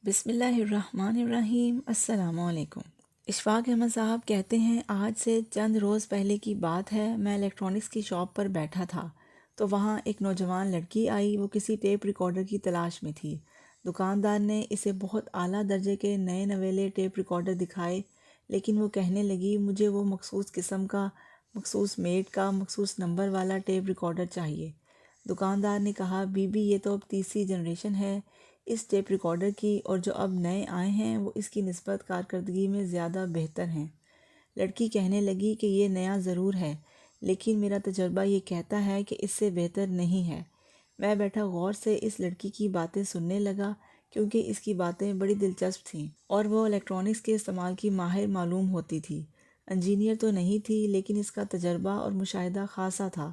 بسم اللہ الرحمن الرحیم۔ السلام علیکم۔ اشفاق احمد صاحب کہتے ہیں، آج سے چند روز پہلے کی بات ہے، میں الیکٹرانکس کی شاپ پر بیٹھا تھا تو وہاں ایک نوجوان لڑکی آئی۔ وہ کسی ٹیپ ریکارڈر کی تلاش میں تھی۔ دکاندار نے اسے بہت اعلیٰ درجے کے نئے نویلے ٹیپ ریکارڈر دکھائے، لیکن وہ کہنے لگی مجھے وہ مخصوص قسم کا، مخصوص میٹ کا، مخصوص نمبر والا ٹیپ ریکارڈر چاہیے۔ دکاندار نے کہا، بی بی یہ تو اب تیسری جنریشن ہے اس ٹیپ ریکارڈر کی، اور جو اب نئے آئے ہیں وہ اس کی نسبت کارکردگی میں زیادہ بہتر ہیں۔ لڑکی کہنے لگی کہ یہ نیا ضرور ہے، لیکن میرا تجربہ یہ کہتا ہے کہ اس سے بہتر نہیں ہے۔ میں بیٹھا غور سے اس لڑکی کی باتیں سننے لگا، کیونکہ اس کی باتیں بڑی دلچسپ تھیں اور وہ الیکٹرانکس کے استعمال کی ماہر معلوم ہوتی تھی۔ انجینئر تو نہیں تھی، لیکن اس کا تجربہ اور مشاہدہ خاصا تھا۔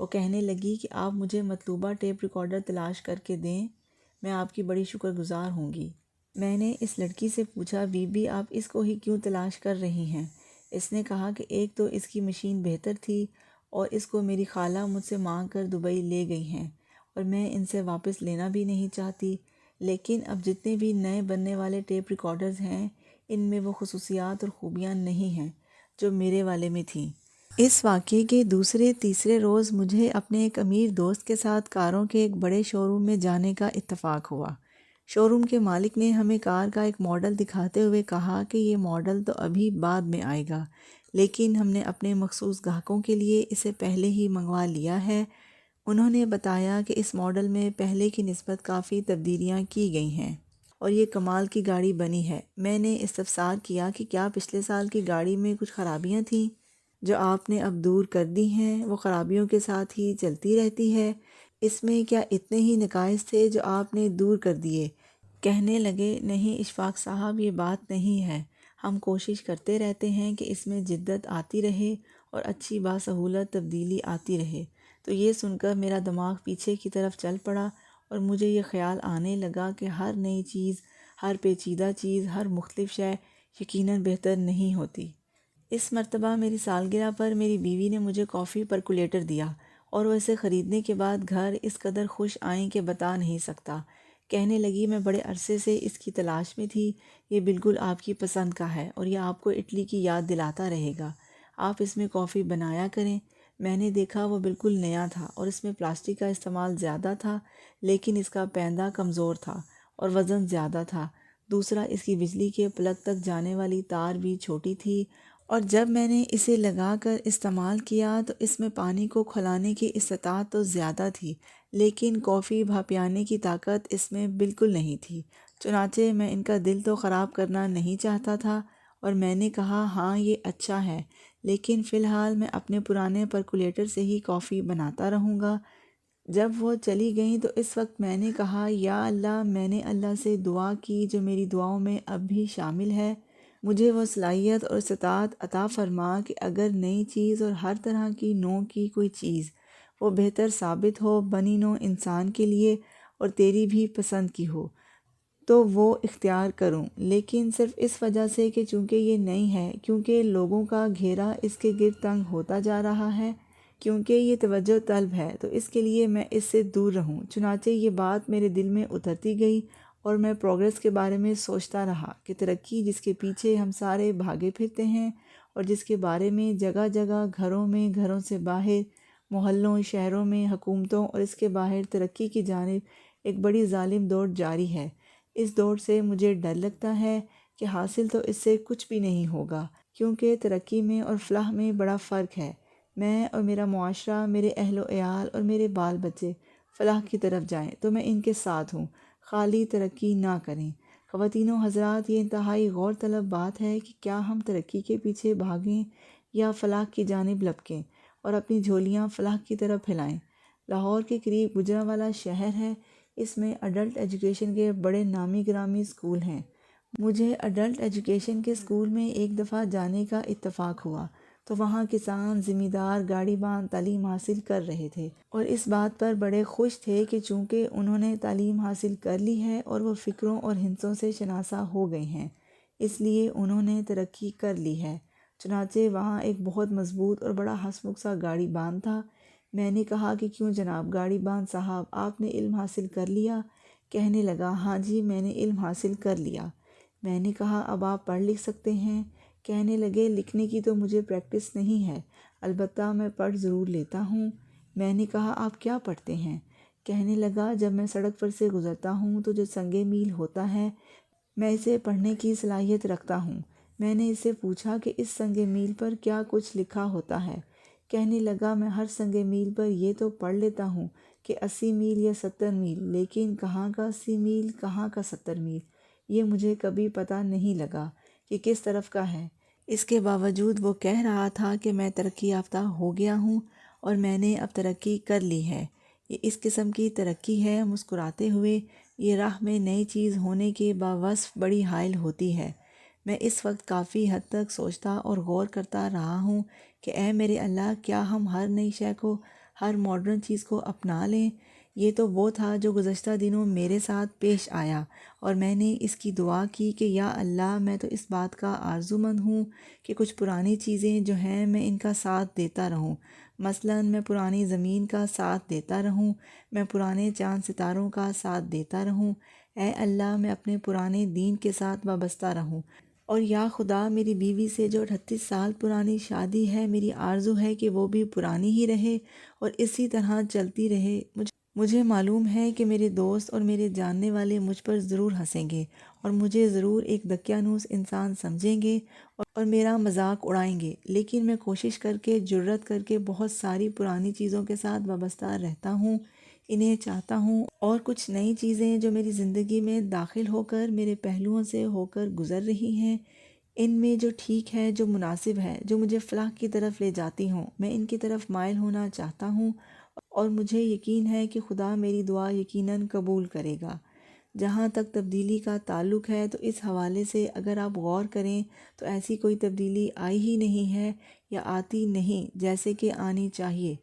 وہ کہنے لگی کہ آپ مجھے مطلوبہ ٹیپ ریکارڈر تلاش کر کے دیں، میں آپ کی بڑی شکر گزار ہوں گی۔ میں نے اس لڑکی سے پوچھا، بی بی آپ اس کو ہی کیوں تلاش کر رہی ہیں؟ اس نے کہا کہ ایک تو اس کی مشین بہتر تھی، اور اس کو میری خالہ مجھ سے مانگ کر دبئی لے گئی ہیں، اور میں ان سے واپس لینا بھی نہیں چاہتی۔ لیکن اب جتنے بھی نئے بننے والے ٹیپ ریکارڈرز ہیں، ان میں وہ خصوصیات اور خوبیاں نہیں ہیں جو میرے والے میں تھیں۔ اس واقعے کے دوسرے تیسرے روز مجھے اپنے ایک امیر دوست کے ساتھ کاروں کے ایک بڑے شو روم میں جانے کا اتفاق ہوا۔ شو روم کے مالک نے ہمیں کار کا ایک ماڈل دکھاتے ہوئے کہا کہ یہ ماڈل تو ابھی بعد میں آئے گا، لیکن ہم نے اپنے مخصوص گاہکوں کے لیے اسے پہلے ہی منگوا لیا ہے۔ انہوں نے بتایا کہ اس ماڈل میں پہلے کی نسبت کافی تبدیلیاں کی گئی ہیں اور یہ کمال کی گاڑی بنی ہے۔ میں نے استفسار کیا کہ کیا پچھلے سال کی گاڑی میں کچھ خرابیاں تھیں جو آپ نے اب دور کر دی ہیں؟ وہ خرابیوں کے ساتھ ہی چلتی رہتی ہے؟ اس میں کیا اتنے ہی نقائص تھے جو آپ نے دور کر دیے؟ کہنے لگے، نہیں اشفاق صاحب، یہ بات نہیں ہے، ہم کوشش کرتے رہتے ہیں کہ اس میں جدت آتی رہے اور اچھی باسہولت تبدیلی آتی رہے۔ تو یہ سن کر میرا دماغ پیچھے کی طرف چل پڑا اور مجھے یہ خیال آنے لگا کہ ہر نئی چیز، ہر پیچیدہ چیز، ہر مختلف شے یقیناً بہتر نہیں ہوتی۔ اس مرتبہ میری سالگرہ پر میری بیوی نے مجھے کافی پرکولیٹر دیا، اور وہ اسے خریدنے کے بعد گھر اس قدر خوش آئیں کہ بتا نہیں سکتا۔ کہنے لگی، میں بڑے عرصے سے اس کی تلاش میں تھی، یہ بالکل آپ کی پسند کا ہے اور یہ آپ کو اٹلی کی یاد دلاتا رہے گا۔ آپ اس میں کافی بنایا کریں۔ میں نے دیکھا وہ بالکل نیا تھا اور اس میں پلاسٹک کا استعمال زیادہ تھا، لیکن اس کا پیندہ کمزور تھا اور وزن زیادہ تھا۔ دوسرا، اس کی بجلی کے پلگ تک جانے والی تار بھی چھوٹی تھی، اور جب میں نے اسے لگا کر استعمال کیا تو اس میں پانی کو کھولانے کی استطاعت تو زیادہ تھی، لیکن کافی بھاپیانے کی طاقت اس میں بالکل نہیں تھی۔ چنانچہ میں ان کا دل تو خراب کرنا نہیں چاہتا تھا، اور میں نے کہا، ہاں یہ اچھا ہے، لیکن فی الحال میں اپنے پرانے پرکولیٹر سے ہی کافی بناتا رہوں گا۔ جب وہ چلی گئیں تو اس وقت میں نے کہا، یا اللہ، میں نے اللہ سے دعا کی جو میری دعاؤں میں اب بھی شامل ہے، مجھے وہ صلاحیت اور استطاعت عطا فرما کہ اگر نئی چیز اور ہر طرح کی نوع کی کوئی چیز وہ بہتر ثابت ہو بنی نوع انسان کے لیے اور تیری بھی پسند کی ہو تو وہ اختیار کروں، لیکن صرف اس وجہ سے کہ چونکہ یہ نئی ہے، کیونکہ لوگوں کا گھیرا اس کے گرد تنگ ہوتا جا رہا ہے، کیونکہ یہ توجہ طلب ہے، تو اس کے لیے میں اس سے دور رہوں۔ چنانچہ یہ بات میرے دل میں اترتی گئی اور میں پروگریس کے بارے میں سوچتا رہا کہ ترقی جس کے پیچھے ہم سارے بھاگے پھرتے ہیں اور جس کے بارے میں جگہ جگہ گھروں میں، گھروں سے باہر، محلوں، شہروں میں، حکومتوں اور اس کے باہر ترقی کی جانب ایک بڑی ظالم دوڑ جاری ہے، اس دوڑ سے مجھے ڈر لگتا ہے کہ حاصل تو اس سے کچھ بھی نہیں ہوگا، کیونکہ ترقی میں اور فلاح میں بڑا فرق ہے۔ میں اور میرا معاشرہ، میرے اہل و عیال اور میرے بال بچے فلاح کی طرف جائیں تو میں ان کے ساتھ ہوں، خالی ترقی نہ کریں۔ خواتین و حضرات، یہ انتہائی غور طلب بات ہے کہ کیا ہم ترقی کے پیچھے بھاگیں یا فلاح کی جانب لپکیں اور اپنی جھولیاں فلاح کی طرف پھیلائیں۔ لاہور کے قریب گجرانوالہ شہر ہے، اس میں اڈلٹ ایجوکیشن کے بڑے نامی گرامی اسکول ہیں۔ مجھے اڈلٹ ایجوکیشن کے اسکول میں ایک دفعہ جانے کا اتفاق ہوا تو وہاں کسان، زمیندار، گاڑی بان تعلیم حاصل کر رہے تھے، اور اس بات پر بڑے خوش تھے کہ چونکہ انہوں نے تعلیم حاصل کر لی ہے اور وہ فکروں اور ہندسوں سے شناسا ہو گئے ہیں، اس لیے انہوں نے ترقی کر لی ہے۔ چنانچہ وہاں ایک بہت مضبوط اور بڑا ہنسمکھ سا گاڑی بان تھا۔ میں نے کہا کہ کیوں جناب گاڑی بان صاحب، آپ نے علم حاصل کر لیا؟ کہنے لگا ہاں جی میں نے علم حاصل کر لیا۔ میں نے کہا اب آپ پڑھ لکھ سکتے ہیں؟ کہنے لگے لکھنے کی تو مجھے پریکٹس نہیں ہے، البتہ میں پڑھ ضرور لیتا ہوں۔ میں نے کہا آپ کیا پڑھتے ہیں؟ کہنے لگا جب میں سڑک پر سے گزرتا ہوں تو جو سنگ میل ہوتا ہے میں اسے پڑھنے کی صلاحیت رکھتا ہوں۔ میں نے اس سے پوچھا کہ اس سنگ میل پر کیا کچھ لکھا ہوتا ہے؟ کہنے لگا میں ہر سنگ میل پر یہ تو پڑھ لیتا ہوں کہ 80 میل یا 70 میل، لیکن کہاں کا 80 میل کہاں کا 70 میل یہ مجھے کبھی پتہ نہیں لگا کہ کس طرف کا ہے۔ اس کے باوجود وہ کہہ رہا تھا کہ میں ترقی یافتہ ہو گیا ہوں اور میں نے اب ترقی کر لی ہے۔ یہ اس قسم کی ترقی ہے مسکراتے ہوئے یہ راہ میں نئی چیز ہونے کے باوصف بڑی حائل ہوتی ہے۔ میں اس وقت کافی حد تک سوچتا اور غور کرتا رہا ہوں کہ اے میرے اللہ کیا ہم ہر نئی شے کو، ہر ماڈرن چیز کو اپنا لیں؟ یہ تو وہ تھا جو گزشتہ دنوں میرے ساتھ پیش آیا، اور میں نے اس کی دعا کی کہ یا اللہ میں تو اس بات کا آرزومند ہوں کہ کچھ پرانی چیزیں جو ہیں میں ان کا ساتھ دیتا رہوں۔ مثلاً میں پرانی زمین کا ساتھ دیتا رہوں، میں پرانے چاند ستاروں کا ساتھ دیتا رہوں۔ اے اللہ میں اپنے پرانے دین کے ساتھ وابستہ رہوں، اور یا خدا میری بیوی سے جو 38 سال پرانی شادی ہے میری آرزو ہے کہ وہ بھی پرانی ہی رہے اور اسی طرح چلتی رہے۔ مجھے معلوم ہے کہ میرے دوست اور میرے جاننے والے مجھ پر ضرور ہنسیں گے اور مجھے ضرور ایک دقیانوس انسان سمجھیں گے اور میرا مذاق اڑائیں گے، لیکن میں کوشش کر کے جرأت کر کے بہت ساری پرانی چیزوں کے ساتھ وابستہ رہتا ہوں، انہیں چاہتا ہوں، اور کچھ نئی چیزیں جو میری زندگی میں داخل ہو کر میرے پہلوؤں سے ہو کر گزر رہی ہیں، ان میں جو ٹھیک ہے، جو مناسب ہے، جو مجھے فلاح کی طرف لے جاتی ہوں، میں ان کی طرف مائل ہونا چاہتا ہوں، اور مجھے یقین ہے کہ خدا میری دعا یقیناً قبول کرے گا۔ جہاں تک تبدیلی کا تعلق ہے تو اس حوالے سے اگر آپ غور کریں تو ایسی کوئی تبدیلی آئی ہی نہیں ہے یا آتی نہیں جیسے کہ آنی چاہیے۔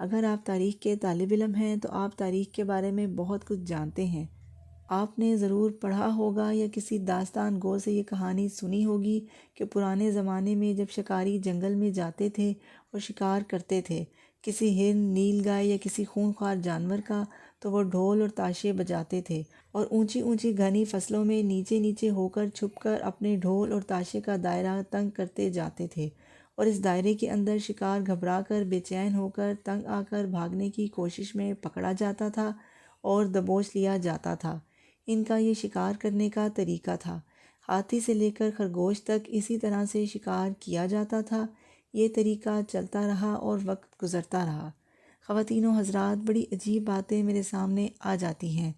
اگر آپ تاریخ کے طالب علم ہیں تو آپ تاریخ کے بارے میں بہت کچھ جانتے ہیں۔ آپ نے ضرور پڑھا ہوگا یا کسی داستان گو سے یہ کہانی سنی ہوگی کہ پرانے زمانے میں جب شکاری جنگل میں جاتے تھے اور شکار کرتے تھے کسی ہرن، نیل گائے یا کسی خونخوار جانور کا، تو وہ ڈھول اور تاشے بجاتے تھے اور اونچی اونچی گھنی فصلوں میں نیچے نیچے ہو کر چھپ کر اپنے ڈھول اور تاشے کا دائرہ تنگ کرتے جاتے تھے، اور اس دائرے کے اندر شکار گھبرا کر بے چین ہو کر تنگ آ کر بھاگنے کی کوشش میں پکڑا جاتا تھا اور دبوچ لیا جاتا تھا۔ ان کا یہ شکار کرنے کا طریقہ تھا۔ ہاتھی سے لے کر خرگوش تک اسی طرح سے شکار کیا جاتا تھا۔ یہ طریقہ چلتا رہا اور وقت گزرتا رہا۔ خواتین و حضرات، بڑی عجیب باتیں میرے سامنے آ جاتی ہیں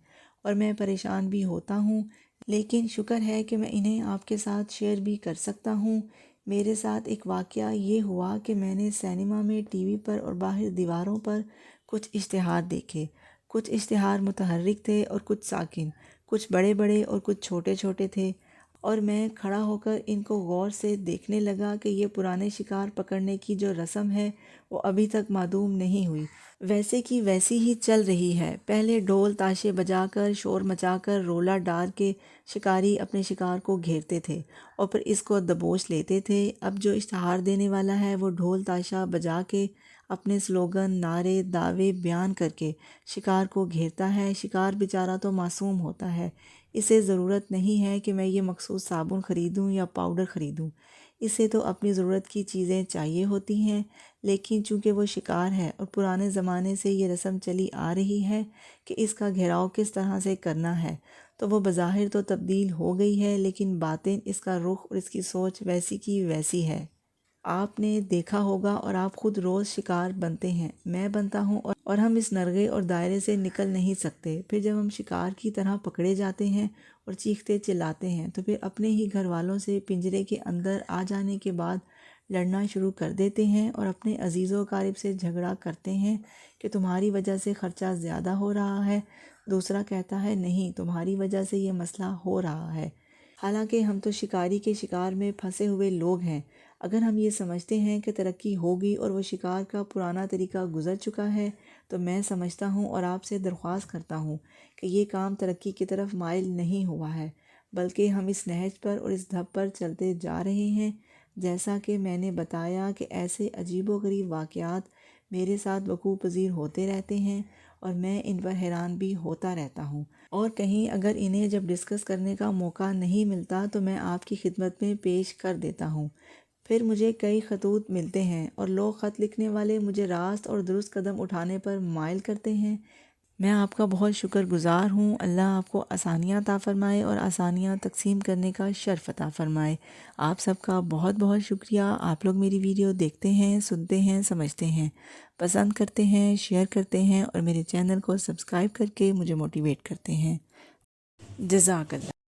اور میں پریشان بھی ہوتا ہوں، لیکن شکر ہے کہ میں انہیں آپ کے ساتھ شیئر بھی کر سکتا ہوں۔ میرے ساتھ ایک واقعہ یہ ہوا کہ میں نے سینما میں ٹی وی پر اور باہر دیواروں پر کچھ اشتہار دیکھے۔ کچھ اشتہار متحرک تھے اور کچھ ساکن، کچھ بڑے بڑے اور کچھ چھوٹے چھوٹے تھے، اور میں کھڑا ہو کر ان کو غور سے دیکھنے لگا کہ یہ پرانے شکار پکڑنے کی جو رسم ہے وہ ابھی تک معدوم نہیں ہوئی، ویسے کی ویسی ہی چل رہی ہے۔ پہلے ڈھول تاشے بجا کر، شور مچا کر، رولا ڈال کے شکاری اپنے شکار کو گھیرتے تھے اور پھر اس کو دبوچ لیتے تھے۔ اب جو اشتہار دینے والا ہے وہ ڈھول تاشا بجا کے اپنے سلوگن، نعرے، دعوے بیان کر کے شکار کو گھیرتا ہے۔ شکار بیچارہ تو معصوم ہوتا ہے، اسے ضرورت نہیں ہے کہ میں یہ مخصوص صابن خریدوں یا پاؤڈر خریدوں، اسے تو اپنی ضرورت کی چیزیں چاہیے ہوتی ہیں، لیکن چونکہ وہ شکار ہے اور پرانے زمانے سے یہ رسم چلی آ رہی ہے کہ اس کا گھیراؤ کس طرح سے کرنا ہے، تو وہ بظاہر تو تبدیل ہو گئی ہے، لیکن باطن اس کا رخ اور اس کی سوچ ویسی کی ویسی ہے۔ آپ نے دیکھا ہوگا اور آپ خود روز شکار بنتے ہیں، میں بنتا ہوں، اور ہم اس نرغے اور دائرے سے نکل نہیں سکتے۔ پھر جب ہم شکار کی طرح پکڑے جاتے ہیں اور چیختے چلاتے ہیں تو پھر اپنے ہی گھر والوں سے پنجرے کے اندر آ جانے کے بعد لڑنا شروع کر دیتے ہیں اور اپنے عزیز و اقارب سے جھگڑا کرتے ہیں کہ تمہاری وجہ سے خرچہ زیادہ ہو رہا ہے، دوسرا کہتا ہے نہیں تمہاری وجہ سے یہ مسئلہ ہو رہا ہے، حالانکہ ہم تو شکاری کے شکار میں پھنسے ہوئے لوگ ہیں۔ اگر ہم یہ سمجھتے ہیں کہ ترقی ہوگی اور وہ شکار کا پرانا طریقہ گزر چکا ہے تو میں سمجھتا ہوں اور آپ سے درخواست کرتا ہوں کہ یہ کام ترقی کی طرف مائل نہیں ہوا ہے، بلکہ ہم اس نہج پر اور اس دھب پر چلتے جا رہے ہیں۔ جیسا کہ میں نے بتایا کہ ایسے عجیب و غریب واقعات میرے ساتھ وقوع پذیر ہوتے رہتے ہیں، اور میں ان پر حیران بھی ہوتا رہتا ہوں، اور کہیں اگر انہیں جب ڈسکس کرنے کا موقع نہیں ملتا تو میں آپ کی خدمت میں پیش کر دیتا ہوں۔ پھر مجھے کئی خطوط ملتے ہیں اور لوگ خط لکھنے والے مجھے راست اور درست قدم اٹھانے پر مائل کرتے ہیں۔ میں آپ کا بہت شکر گزار ہوں۔ اللہ آپ کو آسانیاں عطا فرمائے اور آسانیاں تقسیم کرنے کا شرف عطا فرمائے۔ آپ سب کا بہت بہت شکریہ۔ آپ لوگ میری ویڈیو دیکھتے ہیں، سنتے ہیں، سمجھتے ہیں، پسند کرتے ہیں، شیئر کرتے ہیں اور میرے چینل کو سبسکرائب کر کے مجھے موٹیویٹ کرتے ہیں۔ جزاک اللہ۔